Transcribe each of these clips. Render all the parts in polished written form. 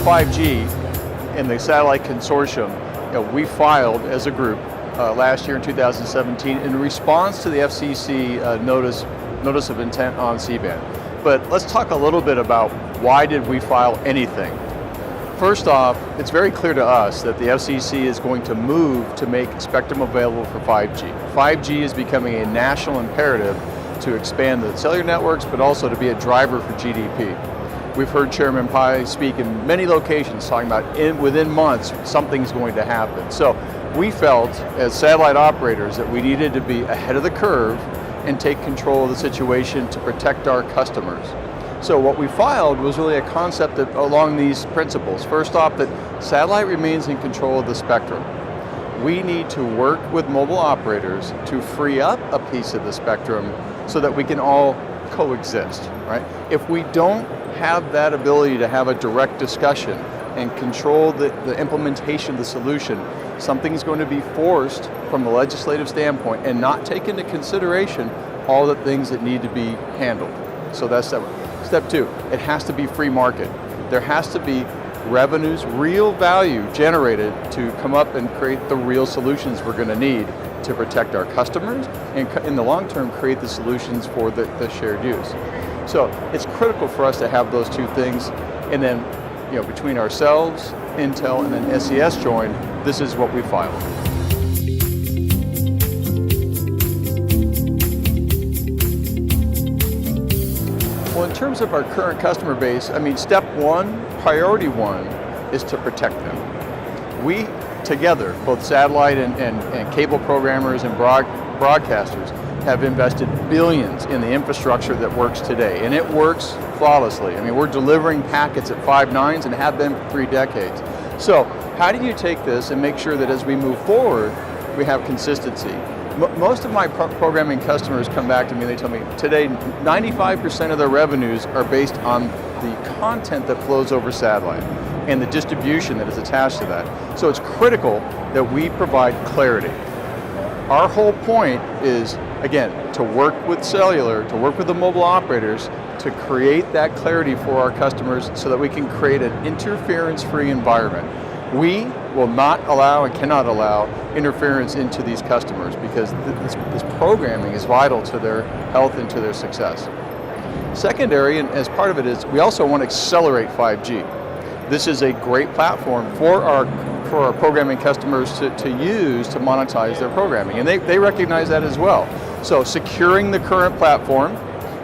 5G in the satellite consortium, we filed as a group last year in 2017 in response to the FCC notice of intent on C-band. But let's talk a little bit about why did we file anything. First off, it's very clear to us that the FCC is going to move to make spectrum available for 5G. 5G is becoming a national imperative to expand the cellular networks, but also to be a driver for GDP. We've heard Chairman Pai speak in many locations talking about within months, something's going to happen. So we felt as satellite operators that we needed to be ahead of the curve and take control of the situation to protect our customers. So what we filed was really a concept along these principles. First off, that satellite remains in control of the spectrum. We need to work with mobile operators to free up a piece of the spectrum so that we can all coexist, right? If we don't have that ability to have a direct discussion and control the implementation of the solution, something's going to be forced from the legislative standpoint and not take into consideration all the things that need to be handled. So that's step one. Step two, it has to be free market. There has to be revenues, real value generated to come up and create the real solutions we're going to need to protect our customers and in the long term create the solutions for the shared use. So it's critical for us to have those two things, and then between ourselves, Intel, and then SES joined, this is what we filed. Well, in terms of our current customer base, step one, priority one, is to protect them. We, together, both satellite and cable programmers and broadcasters, have invested billions in the infrastructure that works today, and it works flawlessly. We're delivering packets at 5 nines and have been for 3 decades. So, how do you take this and make sure that as we move forward, we have consistency? Most of my programming customers come back to me and they tell me today 95% of their revenues are based on the content that flows over satellite and the distribution that is attached to that. So it's critical that we provide clarity. Our whole point is, again, to work with cellular, to work with the mobile operators to create that clarity for our customers so that we can create an interference-free environment. We will not allow and cannot allow interference into these customers because this programming is vital to their health and to their success. Secondary, and as part of it is, we also want to accelerate 5G. This is a great platform for our programming customers to use to monetize their programming, and they recognize that as well. So securing the current platform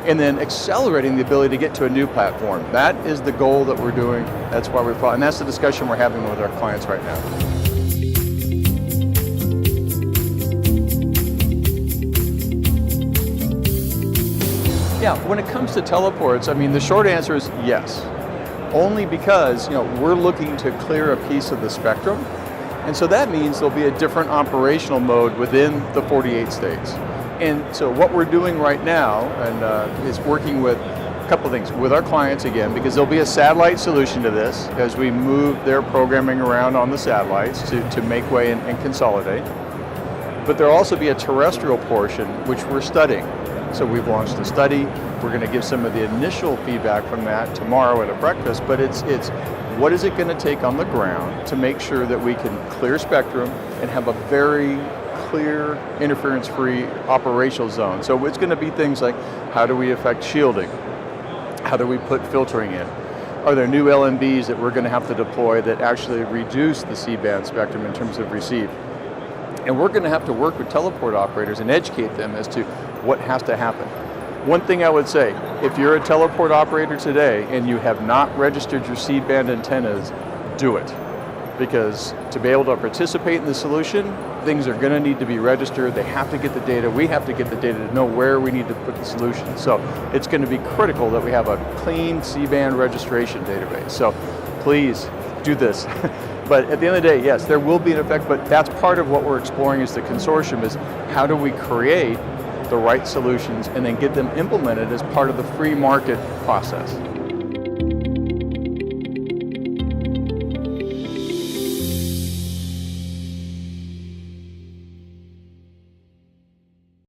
and then accelerating the ability to get to a new platform. That is the goal that we're doing. That's why we're following, and that's the discussion we're having with our clients right now. Yeah, when it comes to teleports, the short answer is yes. Only because we're looking to clear a piece of the spectrum, and so that means there'll be a different operational mode within the 48 states. And so what we're doing right now is working with a couple of things with our clients again, because there'll be a satellite solution to this as we move their programming around on the satellites to make way and consolidate. But there'll also be a terrestrial portion which we're studying. So we've launched a study. We're going to give some of the initial feedback from that tomorrow at a breakfast, but it's what is it going to take on the ground to make sure that we can clear spectrum and have a very clear, interference-free operational zone. So it's going to be things like, how do we affect shielding? How do we put filtering in? Are there new LMBs that we're going to have to deploy that actually reduce the C-band spectrum in terms of receive? And we're going to have to work with teleport operators and educate them as to what has to happen. One thing I would say, if you're a teleport operator today and you have not registered your C-band antennas, do it. Because to be able to participate in the solution, things are going to need to be registered. They have to get the data. We have to get the data to know where we need to put the solution. So it's going to be critical that we have a clean C-band registration database. So please do this. But at the end of the day, yes, there will be an effect, but that's part of what we're exploring as the consortium is how do we create the right solutions and then get them implemented as part of the free market process.